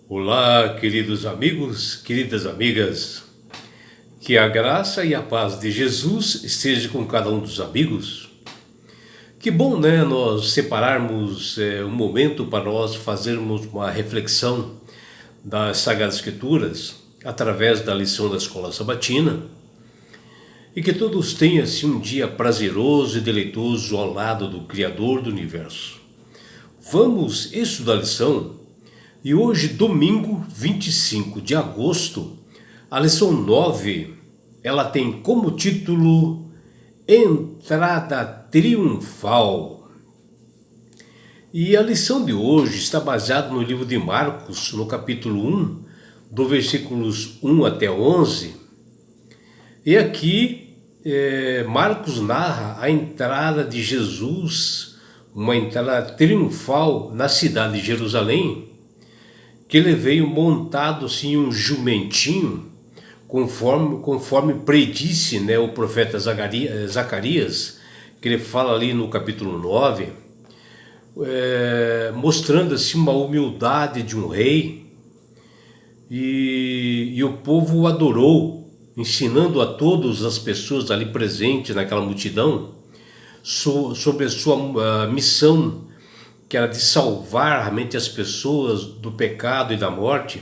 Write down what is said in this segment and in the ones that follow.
Olá, queridos amigos, queridas amigas, que a graça e a paz de Jesus esteja com cada um dos amigos. Que bom, né, nós separarmos um momento para nós fazermos uma reflexão das Sagradas Escrituras através da lição da Escola Sabatina e que todos tenham assim, um dia prazeroso e deleitoso ao lado do Criador do Universo. Vamos estudar a lição. E hoje, domingo 25 de agosto, a lição 9, ela tem como título Entrada Triunfal. E a lição de hoje está baseada no livro de Marcos, no capítulo 1, do versículos 1 até 11. E aqui, Marcos narra a entrada de Jesus, uma entrada triunfal na cidade de Jerusalém, que ele veio montado assim um jumentinho, conforme predisse, né, o profeta Zacarias, que ele fala ali no capítulo 9, mostrando assim uma humildade de um rei, e o povo o adorou, ensinando a todas as pessoas ali presentes naquela multidão sobre a sua missão, que era de salvar realmente as pessoas do pecado e da morte.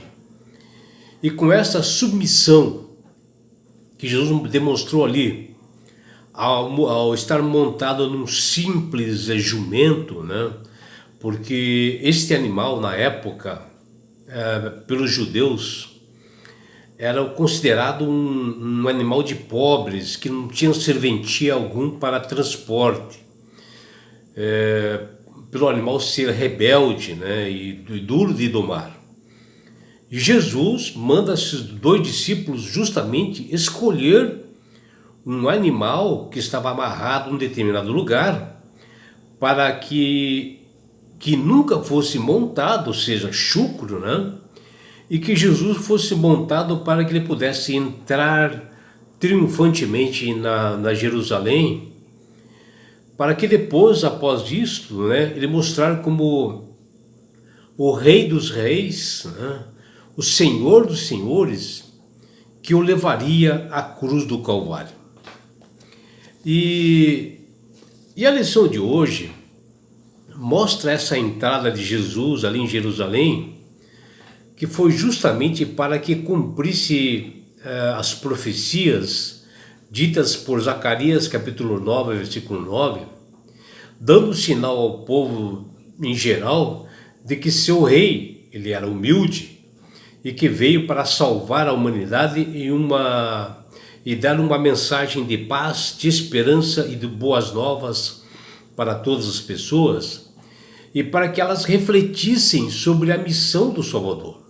E com essa submissão que Jesus demonstrou ali, ao estar montado num simples jumento, né? Porque este animal na época, pelos judeus, era considerado um animal de pobres, que não tinha serventia algum para transporte. Pelo animal ser rebelde, né, e duro de domar. E Jesus manda esses dois discípulos justamente escolher um animal que estava amarrado em um determinado lugar, para que nunca fosse montado, ou seja, chucro, né, e que Jesus fosse montado para que ele pudesse entrar triunfantemente na Jerusalém, para que depois, após isto, né, ele mostrar como o Rei dos Reis, né, o Senhor dos Senhores, que o levaria à cruz do Calvário. E a lição de hoje mostra essa entrada de Jesus ali em Jerusalém, que foi justamente para que cumprisse as profecias ditas por Zacarias, capítulo 9, versículo 9, dando sinal ao povo em geral de que seu rei, ele era humilde e que veio para salvar a humanidade e dar uma mensagem de paz, de esperança e de boas novas para todas as pessoas, e para que elas refletissem sobre a missão do Salvador.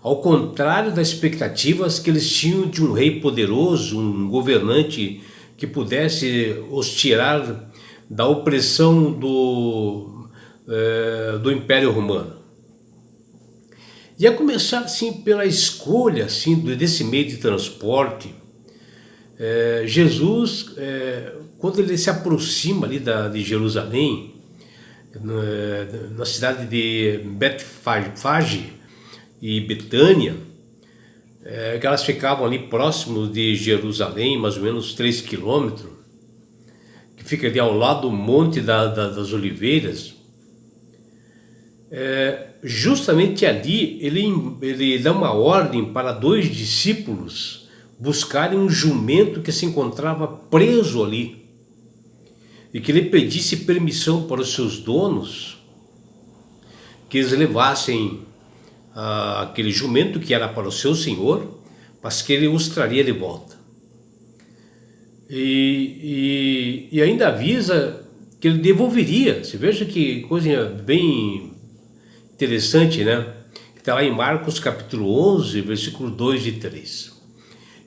Ao contrário das expectativas que eles tinham de um rei poderoso, um governante que pudesse os tirar da opressão do Império Romano. E a começar assim pela escolha assim, desse meio de transporte, Jesus, quando ele se aproxima ali de Jerusalém, na cidade de Betfage e Betânia, que elas ficavam ali próximos de Jerusalém, mais ou menos 3 quilômetros, que fica ali ao lado do Monte das Oliveiras. Justamente ali ele dá uma ordem para 2 discípulos buscarem um jumento que se encontrava preso ali, e que ele pedisse permissão para os seus donos que eles levassem aquele jumento que era para o seu senhor, mas que ele os traria de volta. E ainda avisa que ele devolveria. Você veja que coisa bem interessante, né? Está lá em Marcos capítulo 11, versículo 2 e 3.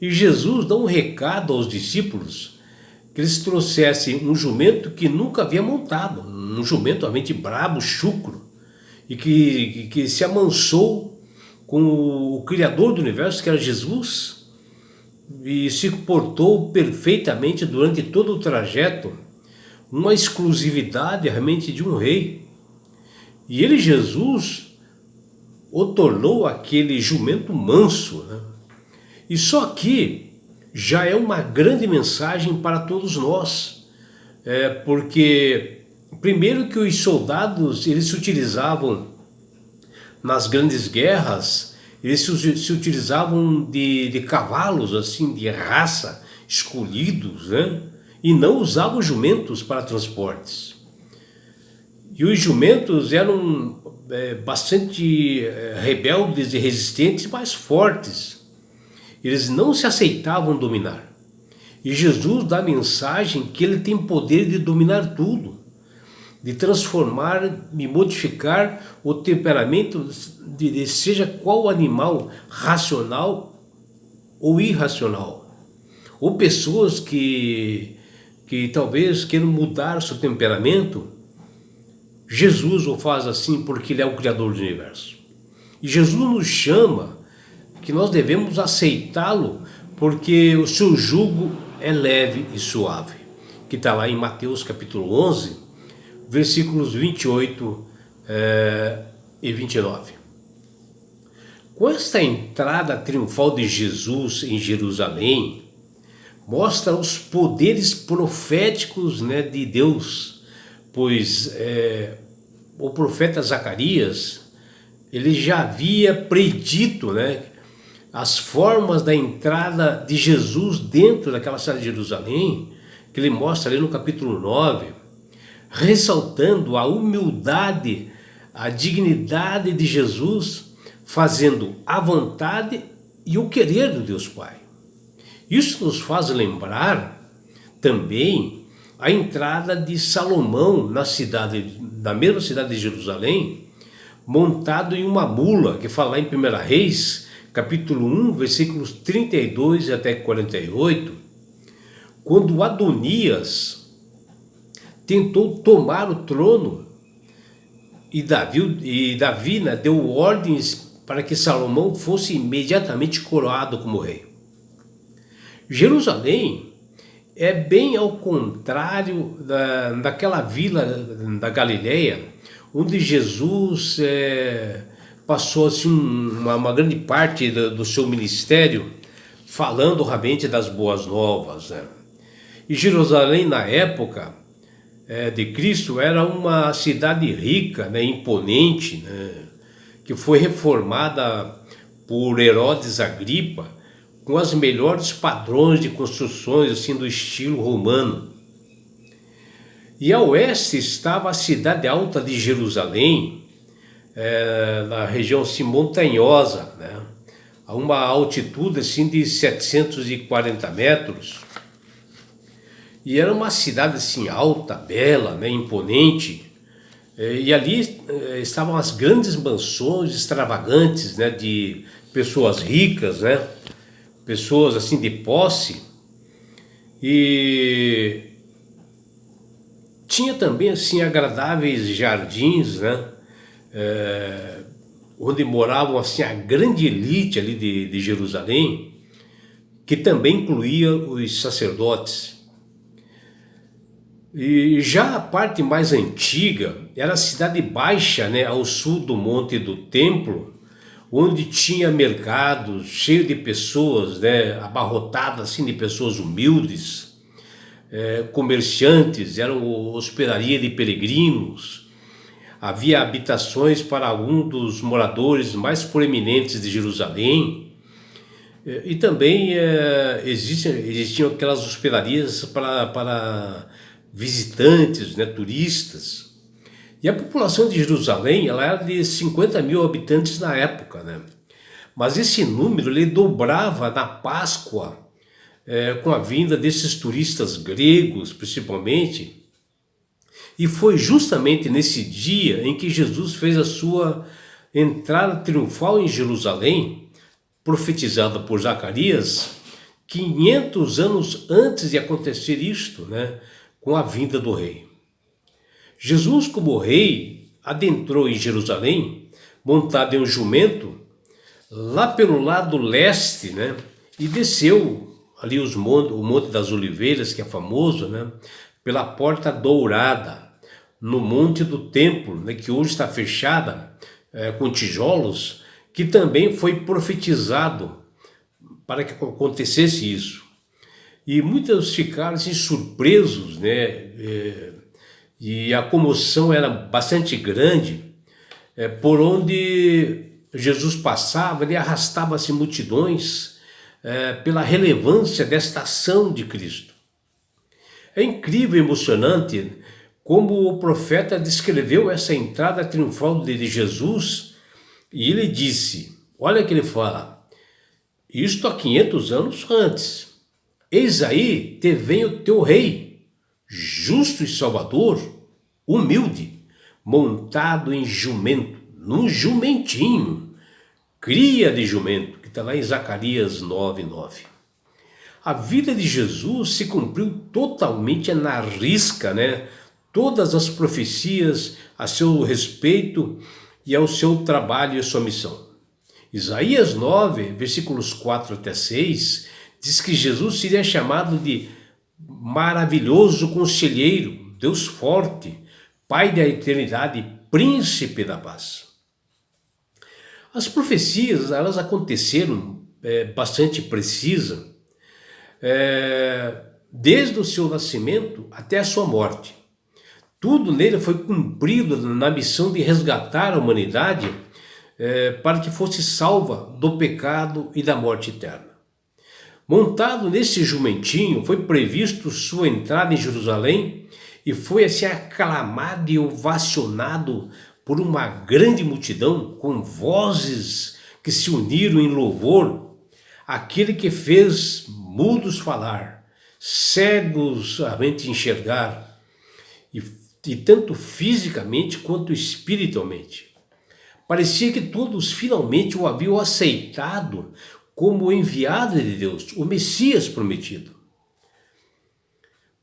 E Jesus dá um recado aos discípulos que eles trouxessem um jumento que nunca havia montado, um jumento realmente brabo, chucro, e que se amansou com o Criador do Universo, que era Jesus, e se portou perfeitamente durante todo o trajeto, uma exclusividade realmente de um rei. E ele, Jesus, o tornou aquele jumento manso, né? E só aqui já é uma grande mensagem para todos nós, porque primeiro que os soldados eles se utilizavam nas grandes guerras, eles se utilizavam de cavalos assim de raça escolhidos, né? E não usavam jumentos para transportes. E os jumentos eram bastante rebeldes e resistentes, mas fortes. Eles não se aceitavam dominar. E Jesus dá a mensagem que ele tem poder de dominar tudo, de transformar e modificar o temperamento de seja qual animal, racional ou irracional. Ou pessoas que talvez queiram mudar seu temperamento. Jesus o faz assim porque ele é o Criador do universo. E Jesus nos chama que nós devemos aceitá-lo porque o seu jugo é leve e suave. Que está lá em Mateus capítulo 11, versículos 28 e 29. Com esta entrada triunfal de Jesus em Jerusalém, mostra os poderes proféticos, né, de Deus, pois o profeta Zacarias ele já havia predito, né, as formas da entrada de Jesus dentro daquela cidade de Jerusalém, que ele mostra ali no capítulo 9, ressaltando a humildade, a dignidade de Jesus, fazendo a vontade e o querer do Deus Pai. Isso nos faz lembrar também a entrada de Salomão na mesma cidade de Jerusalém, montado em uma mula, que fala em 1 Reis, capítulo 1, versículos 32 até 48, quando Adonias tentou tomar o trono e Davi, né, deu ordens para que Salomão fosse imediatamente coroado como rei. Jerusalém é bem ao contrário daquela vila da Galileia, onde Jesus passou assim, uma grande parte do seu ministério falando realmente das boas novas, né? E Jerusalém, na época de Cristo, era uma cidade rica, né, imponente, né, que foi reformada por Herodes Agripa, com os melhores padrões de construções assim, do estilo romano. E a oeste estava a cidade alta de Jerusalém, na região assim, montanhosa, né, a uma altitude assim, de 740 metros. E era uma cidade assim, alta, bela, né, imponente. E ali estavam as grandes mansões extravagantes, né, de pessoas ricas, né, pessoas assim de posse. E tinha também assim agradáveis jardins, né, onde moravam assim a grande elite ali de Jerusalém, que também incluía os sacerdotes. E já a parte mais antiga era a cidade baixa, né, ao sul do Monte do Templo, onde tinha mercados cheios de pessoas, né, abarrotadas assim, de pessoas humildes, comerciantes, eram hospedaria de peregrinos, havia habitações para alguns dos moradores mais proeminentes de Jerusalém, e também existiam aquelas hospedarias para visitantes, né, turistas. E a população de Jerusalém ela era de 50 mil habitantes na época, né? Mas esse número ele dobrava na Páscoa, com a vinda desses turistas gregos, principalmente. E foi justamente nesse dia em que Jesus fez a sua entrada triunfal em Jerusalém, profetizada por Zacarias, 500 anos antes de acontecer isto, né, com a vinda do rei. Jesus, como rei, adentrou em Jerusalém, montado em um jumento, lá pelo lado leste, né, e desceu ali o Monte das Oliveiras, que é famoso, né, pela Porta Dourada, no Monte do Templo, né, que hoje está fechada com tijolos, que também foi profetizado para que acontecesse isso. E muitos ficaram assim, surpresos, né? E a comoção era bastante grande, por onde Jesus passava, ele arrastava-se multidões pela relevância desta ação de Cristo. É incrível e emocionante como o profeta descreveu essa entrada triunfal de Jesus, e ele disse, olha que ele fala, isto há 500 anos antes, eis aí te vem o teu rei, justo e salvador, humilde, montado em jumento, num jumentinho, cria de jumento, que está lá em Zacarias 9:9. A vida de Jesus se cumpriu totalmente na risca, né? Todas as profecias a seu respeito e ao seu trabalho e sua missão. Isaías 9, versículos 4 até 6, diz que Jesus seria chamado de maravilhoso conselheiro, Deus forte, Pai da eternidade, príncipe da paz. As profecias, elas aconteceram bastante precisas, desde o seu nascimento até a sua morte. Tudo nele foi cumprido na missão de resgatar a humanidade para que fosse salva do pecado e da morte eterna. Montado nesse jumentinho, foi previsto sua entrada em Jerusalém e foi assim aclamado e ovacionado por uma grande multidão com vozes que se uniram em louvor, aquele que fez mudos falar, cegos a mente enxergar, e tanto fisicamente quanto espiritualmente. Parecia que todos finalmente o haviam aceitado como o enviado de Deus, o Messias prometido.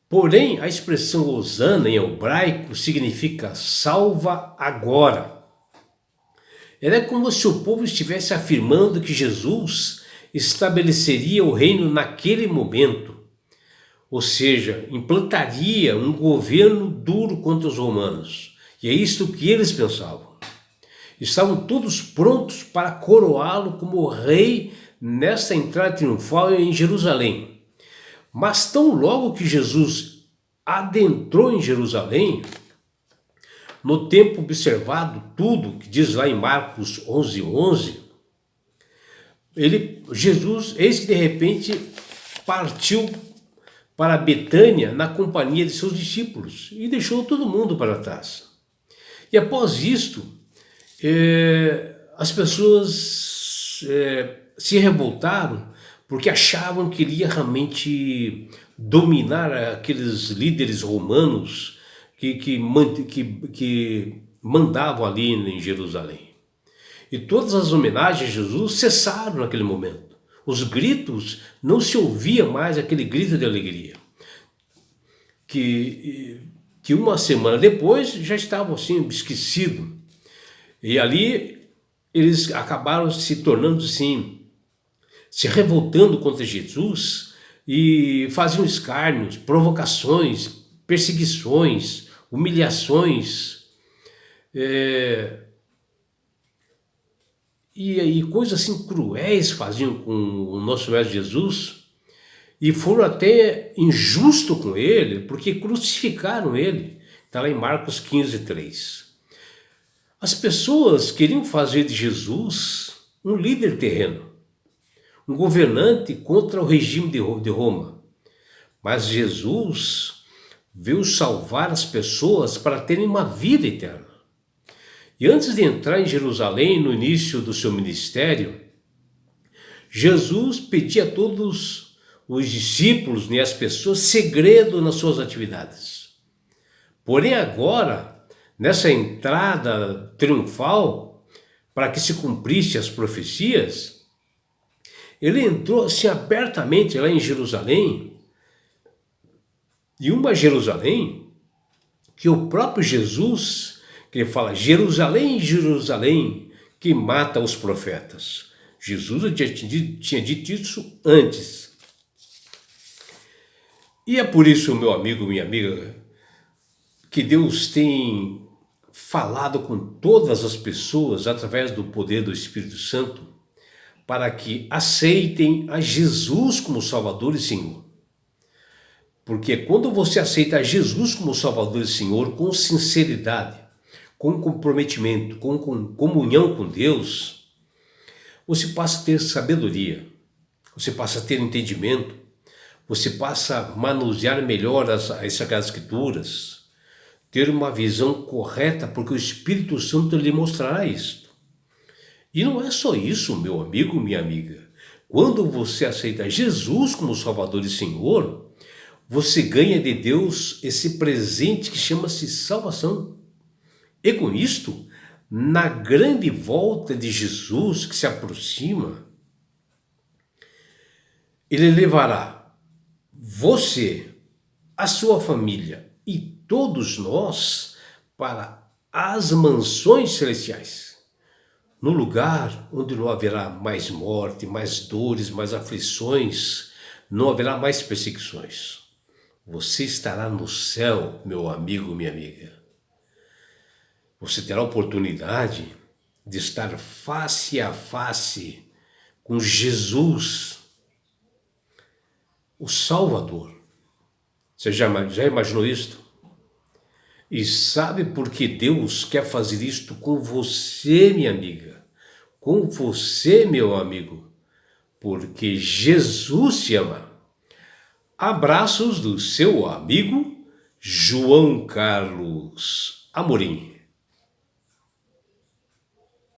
Porém, a expressão Hosana em hebraico significa salva agora. Era como se o povo estivesse afirmando que Jesus estabeleceria o reino naquele momento, ou seja, implantaria um governo duro contra os romanos. E é isto que eles pensavam. Estavam todos prontos para coroá-lo como rei nesta entrada triunfal em Jerusalém. Mas tão logo que Jesus adentrou em Jerusalém, no tempo observado tudo, que diz lá em Marcos 11:11, Jesus, eis que de repente partiu para Betânia na companhia de seus discípulos e deixou todo mundo para trás. E após isto, as pessoas se revoltaram porque achavam que ele ia realmente dominar aqueles líderes romanos que mandavam ali em Jerusalém. E todas as homenagens a Jesus cessaram naquele momento. Os gritos, não se ouvia mais aquele grito de alegria. Que uma semana depois já estavam assim esquecidos. E ali eles acabaram se tornando assim, se revoltando contra Jesus e faziam escárnios, provocações, perseguições, humilhações, e coisas assim cruéis faziam com o nosso Mestre Jesus, e foram até injusto com ele, porque crucificaram ele. Está lá em Marcos 15:3. As pessoas queriam fazer de Jesus um líder terreno, um governante contra o regime de Roma. Mas Jesus veio salvar as pessoas para terem uma vida eterna. E antes de entrar em Jerusalém, no início do seu ministério, Jesus pedia a todos os discípulos e as pessoas segredo nas suas atividades. Porém agora, nessa entrada triunfal, para que se cumprisse as profecias, ele entrou assim abertamente lá em Jerusalém, e uma Jerusalém que o próprio Jesus, que ele fala, Jerusalém, Jerusalém, que mata os profetas. Jesus tinha dito isso antes. E é por isso, meu amigo, minha amiga, que Deus tem falado com todas as pessoas através do poder do Espírito Santo para que aceitem a Jesus como Salvador e Senhor. Porque quando você aceita Jesus como Salvador e Senhor com sinceridade, com comprometimento, com comunhão com Deus, você passa a ter sabedoria, você passa a ter entendimento, você passa a manusear melhor as Sagradas Escrituras, ter uma visão correta, porque o Espírito Santo lhe mostrará isto. E não é só isso, meu amigo, minha amiga. Quando você aceita Jesus como Salvador e Senhor, você ganha de Deus esse presente que chama-se salvação. E com isto, na grande volta de Jesus que se aproxima, ele levará você, a sua família e todos nós para as mansões celestiais, no lugar onde não haverá mais morte, mais dores, mais aflições, não haverá mais perseguições. Você estará no céu, meu amigo, minha amiga. Você terá a oportunidade de estar face a face com Jesus, o Salvador. Você já imaginou isto? E sabe por que Deus quer fazer isto com você, minha amiga? Com você, meu amigo? Porque Jesus te ama. Abraços do seu amigo João Carlos Amorim.